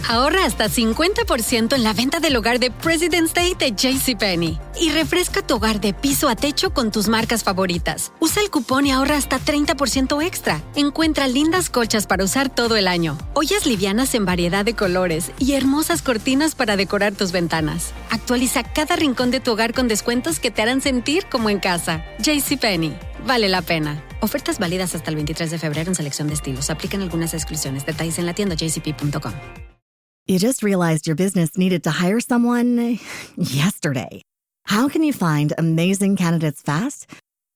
Ahorra hasta 50% en la venta del hogar de President's Day de JCPenney. Y refresca tu hogar de piso a techo con tus marcas favoritas. Usa el cupón y ahorra hasta 30% extra. Encuentra lindas colchas para usar todo el año, ollas livianas en variedad de colores y hermosas cortinas para decorar tus ventanas. Actualiza cada rincón de tu hogar con descuentos que te harán sentir como en casa. JCPenney. Vale la pena. Ofertas válidas hasta el 23 de febrero en selección de estilos. Aplican algunas exclusiones. Detalles en la tienda jcp.com. You just realized your business needed to hire someone yesterday. How can you find amazing candidates fast?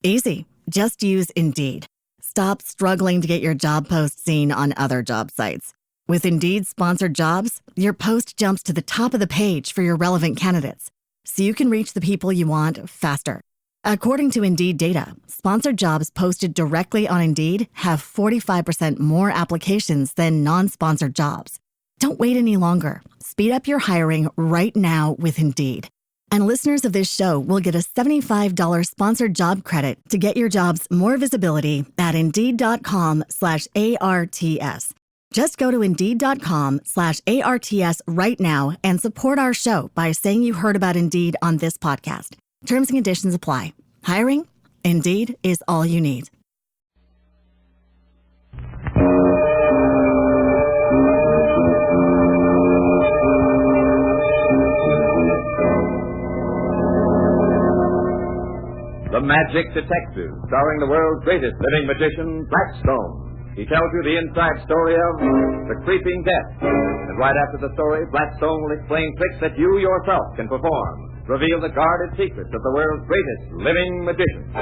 Easy. Just use Indeed. Stop struggling to get your job post seen on other job sites. With Indeed sponsored jobs, your post jumps to the top of the page for your relevant candidates, so you can reach the people you want faster. According to Indeed data, sponsored jobs posted directly on Indeed have 45% more applications than non-sponsored jobs. Don't wait any longer. Speed up your hiring right now with Indeed. And listeners of this show will get a $75 sponsored job credit to get your jobs more visibility at Indeed.com/ARTS. Just go to Indeed.com/ARTS right now and support our show by saying you heard about Indeed on this podcast. Terms and conditions apply. Hiring? Indeed is all you need. The Magic Detective, starring the world's greatest living magician, Blackstone. He tells you the inside story of the creeping death. And right after the story, Blackstone will explain tricks that you yourself can perform. Reveal the guarded secrets of the world's greatest living magician.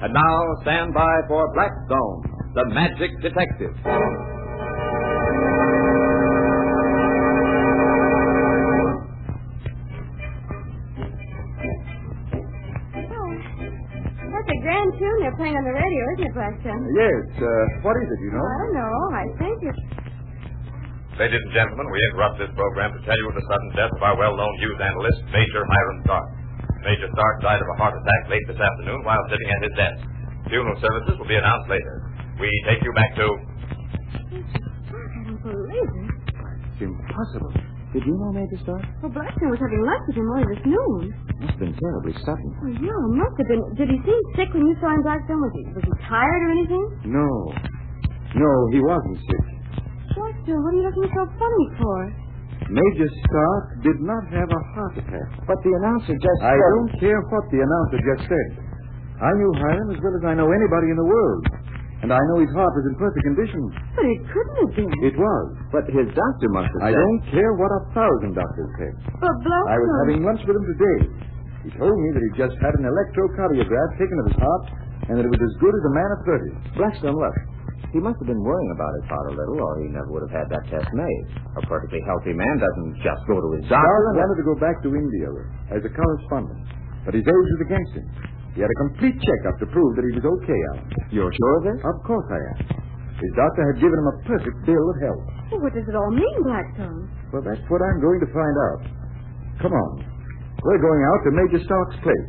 And now, stand by for Blackstone, the Magic Detective. Grand tune they're playing on the radio, isn't it, Blackstone? Yes. What is it, you know? I don't know. I think it's... Ladies and gentlemen, we interrupt this program to tell you of the sudden death of our well-known news analyst, Major Hiram Stark. Major Stark died of a heart attack late this afternoon while sitting at his desk. Funeral services will be announced later. We take you back to... I don't believe it. It's impossible. Did you know Major Stark? Well, Blackstone was having lunch with him early this noon. Must have been terribly sudden. Oh, yeah, it must have been. Did he seem sick when you saw him, Blackstone? Was he tired or anything? No. No, he wasn't sick. Blackstone, what are you looking so funny for? Major Stark did not have a heart attack. But the announcer just said... I don't care what the announcer just said. I knew Hiram as well as I know anybody in the world. And I know his heart was in perfect condition. But it couldn't have been. It was. But his doctor must have said... I don't care what 1,000 doctors say. But Blackstone... I was having lunch with him today. He told me that he just had an electrocardiograph taken of his heart and that it was as good as a man of 30. Blackstone, look. He must have been worrying about his heart a little, or he never would have had that test made. A perfectly healthy man doesn't just go to his doctor. Stark wanted to go back to India as a correspondent, but his age was against him. He had a complete checkup to prove that he was okay, Alan. You're sure of this? Of course I am. His doctor had given him a perfect bill of health. Well, what does it all mean, Blackstone? Well, that's what I'm going to find out. Come on. We're going out to Major Stark's place.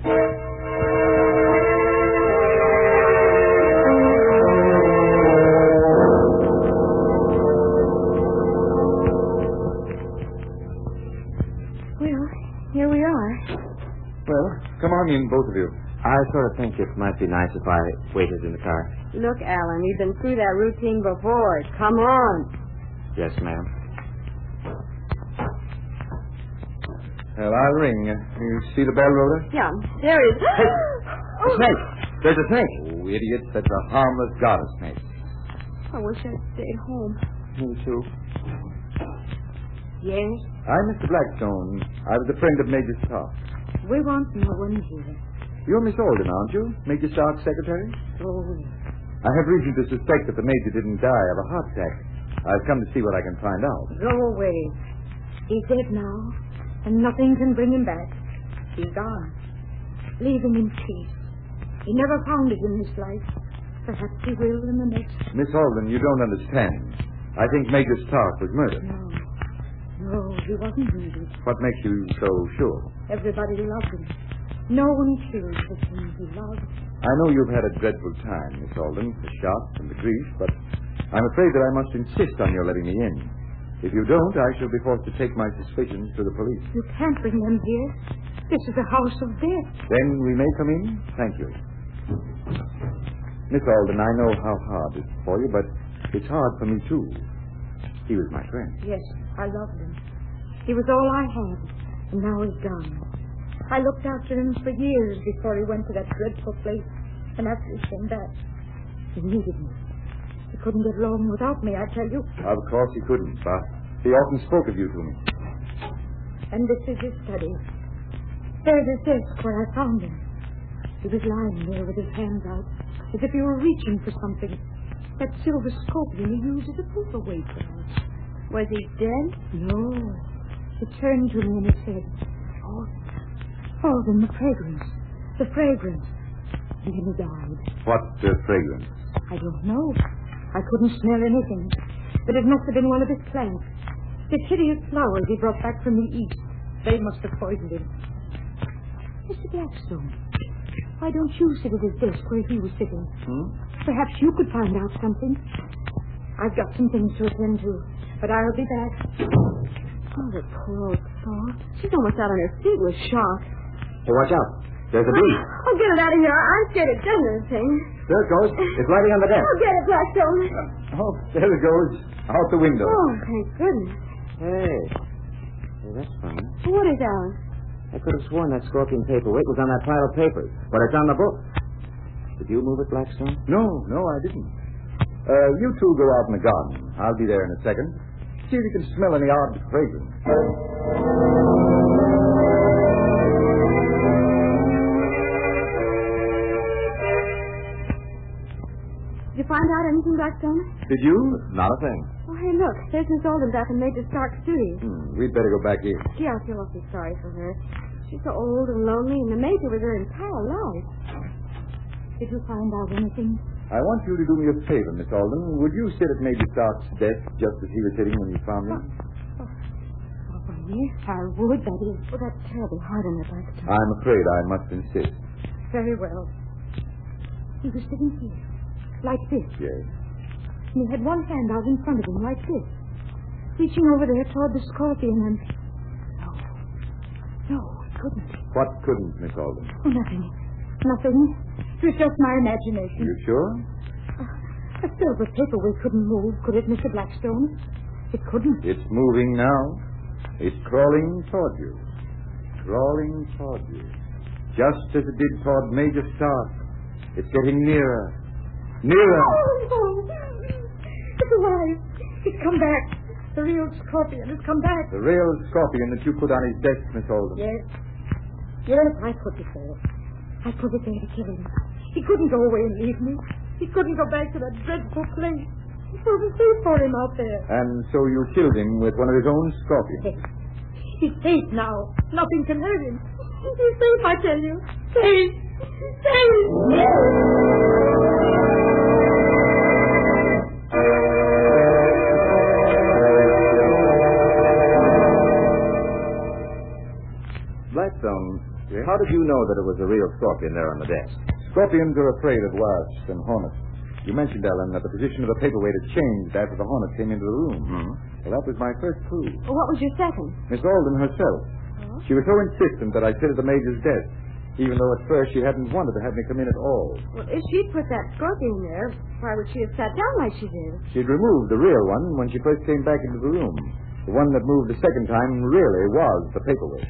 Well, here we are. Well, come on in, both of you. I sort of think it might be nice if I waited in the car. Look, Alan, we've been through that routine before. Come on. Yes, ma'am. Well, I'll ring. You see the bell, Rhoda? Yeah, there is... Hey, a snake! There's a snake! Oh, idiot, that's a harmless goddess snake. I wish I'd stayed home. Me too. Yes? I'm Mr. Blackstone. I was a friend of Major Stark. We want no one here. You're Miss Alden, aren't you? Major Stark's secretary? Oh, I have reason to suspect that the Major didn't die of a heart attack. I've come to see what I can find out. go away. He's dead now, and nothing can bring him back. He's gone. Leave him in peace. He never found it in his life. Perhaps he will in the next. Miss Alden, you don't understand. I think Major Stark was murdered. No. wasn't needed. What makes you so sure? Everybody loved him. No one killed the thing he loved. I know you've had a dreadful time, Miss Alden, the shock and the grief, but I'm afraid that I must insist on your letting me in. If you don't, I shall be forced to take my suspicions to the police. You can't bring them here. This is a house of death. Then we may come in? Thank you. Miss Alden, I know how hard it's for you, but it's hard for me, too. He was my friend. Yes, I loved him. He was all I had, and now he's gone. I looked after him for years before he went to that dreadful place, and after he came back, he needed me. He couldn't get along without me, I tell you. Of course he couldn't, but he often spoke of you to me. And this is his study. There's his desk where I found him. He was lying there with his hands out, as if he were reaching for something. That silver scorpion he used as a paperweight for us. Was he dead? No. He turned to me and he said, Oh, then the fragrance. The fragrance. And then he died. What fragrance? I don't know. I couldn't smell anything. But it must have been one of his plants. The hideous flowers he brought back from the east. They must have poisoned him. Mr. Blackstone, why don't you sit at his desk where he was sitting? Perhaps you could find out something. I've got some things to attend to, but I'll be back. Oh, the poor old soul. She's almost out on her feet with shock. Hey, watch out. There's a bee. Oh, get it out of here. I'm scared it does anything. There it goes. It's lighting on the desk. Oh, get it, Blackstone. Oh, there it goes. Out the window. Oh, thank goodness. Hey, that's funny. What is Alan? I could have sworn that scorpion paperweight was on that pile of papers, but it's on the book. Did you move it, Blackstone? No, I didn't. You two go out in the garden. I'll be there in a second. See if you can smell any odd fragrance. Did you find out anything, Blackstone? Did you? Not a thing. Oh, hey, look. There's Miss Alden back in Major Stark's studio. We'd better go back in. Gee, I feel awfully sorry for her. She's so old and lonely, and the Major was her entire life. Did you find out anything? I want you to do me a favor, Miss Alden. Would you sit at Major Stark's desk just as he was sitting when you found him? Yes, I would, that is. Oh, that's terribly hard on her, Blackstone. I'm afraid I must insist. Very well. He was sitting here, like this. Yes. And he had one hand out in front of him, like this, reaching over there toward the scorpion, and... No, it couldn't. What couldn't, Miss Alden? Oh, nothing. Nothing. It was just my imagination. You sure? A silver paperweight couldn't move, could it, Mr. Blackstone? It couldn't. It's moving now. It's crawling toward you. Crawling toward you. Just as it did toward Major Stark. It's getting nearer. Nearer. Oh, it's alive. It's come back. The real scorpion has come back. The real scorpion that you put on his desk, Miss Alden. Yes. Yes, I put it there. I put it there to kill him. He couldn't go away and leave me. He couldn't go back to that dreadful place. It wasn't safe for him out there. And so you killed him with one of his own scorpions. Yes. He's safe now. Nothing can hurt him. He's safe, I tell you. Safe. Safe. Blackstone, how did you know that it was a real scorpion there on the desk? Scorpions are afraid of wasps and hornets. You mentioned, Ellen, that the position of the paperweight had changed after the hornet came into the room. Well, that was my first clue. Well, what was your second? Miss Alden herself. Oh? She was so insistent that I sit at the Major's desk, even though at first she hadn't wanted to have me come in at all. Well, if she'd put that scorpion there, why would she have sat down like she did? She'd removed the real one when she first came back into the room. The one that moved the second time really was the paperweight.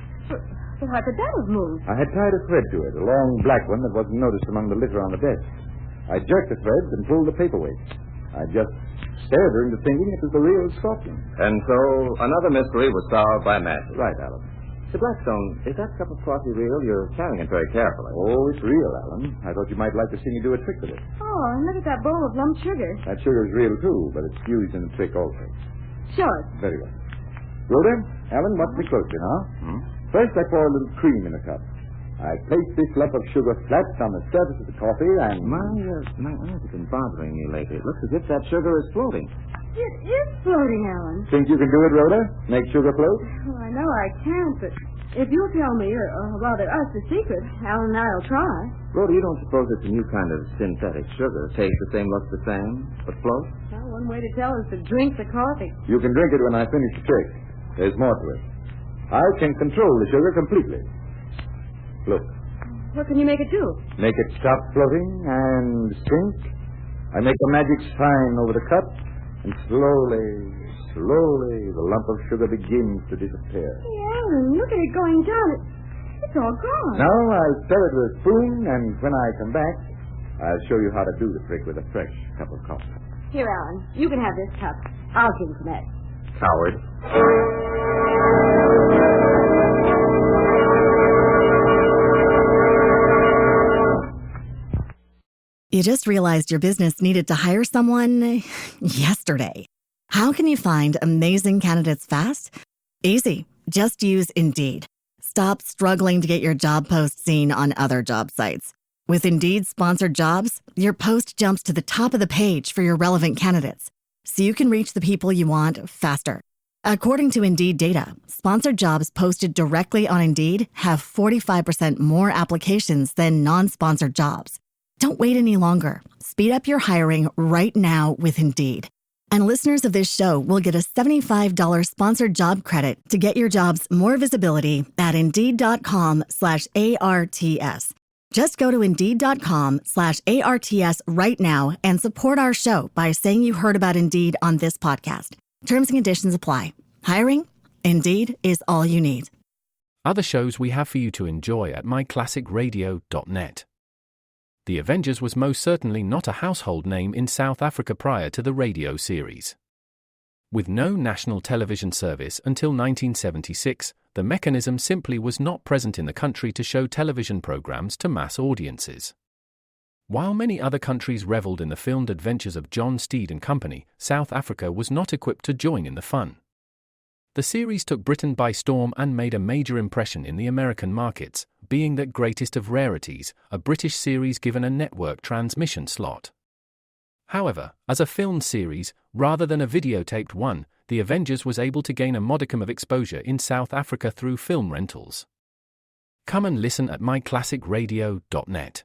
Well, how could that have moved? I had tied a thread to it, a long black one that wasn't noticed among the litter on the desk. I jerked the threads and pulled the paperweight. I just stared her into thinking it was the real scorpion. And so another mystery was solved by magic. Right, Alan. Mr. Blackstone, is that cup of coffee real? You're carrying it very carefully. Oh, it's real, Alan. I thought you might like to see me do a trick with it. Oh, and look at that bowl of lump sugar. That sugar's real, too, but it's used in the trick also. Sure. Very well. Rhoda, Alan, watch me closely now. First, I pour a little cream in a cup. I place this lump of sugar flat on the surface of the coffee and... My eyes have been bothering me lately. It looks as if that sugar is floating. It is floating, Alan. Think you can do it, Rhoda? Make sugar float? Well, I No, I can't, but if you'll tell me, or rather us, the secret, Alan and I'll try. Rhoda, you don't suppose it's a new kind of synthetic sugar? Tastes the same, looks the same, but floats? Well, one way to tell is to drink the coffee. You can drink it when I finish the trick. There's more to it. I can control the sugar completely. Look. What can you make it do? Make it stop floating and sink. I make a magic sign over the cup, and slowly, the lump of sugar begins to disappear. Hey, Alan, look at it going down. It's all gone. Now I stir it with a spoon, and when I come back, I'll show you how to do the trick with a fresh cup of coffee. Here, Alan, you can have this cup. I'll drink from that. Coward. You just realized your business needed to hire someone yesterday. How can you find amazing candidates fast? Easy. Just use Indeed. Stop struggling to get your job post seen on other job sites. With Indeed sponsored jobs, your post jumps to the top of the page for your relevant candidates, so you can reach the people you want faster. According to Indeed data, sponsored jobs posted directly on Indeed have 45% more applications than non-sponsored jobs. Don't wait any longer. Speed up your hiring right now with Indeed. And listeners of this show will get a $75 sponsored job credit to get your jobs more visibility at Indeed.com/ARTS. Just go to Indeed.com/ARTS right now and support our show by saying you heard about Indeed on this podcast. Terms and conditions apply. Hiring? Indeed is all you need. Other shows we have for you to enjoy at myclassicradio.net. The Avengers was most certainly not a household name in South Africa prior to the radio series. With no national television service until 1976, the mechanism simply was not present in the country to show television programs to mass audiences. While many other countries reveled in the filmed adventures of John Steed and company, South Africa was not equipped to join in the fun. The series took Britain by storm and made a major impression in the American markets, being that greatest of rarities, a British series given a network transmission slot. However, as a filmed series, rather than a videotaped one, The Avengers was able to gain a modicum of exposure in South Africa through film rentals. Come and listen at myclassicradio.net.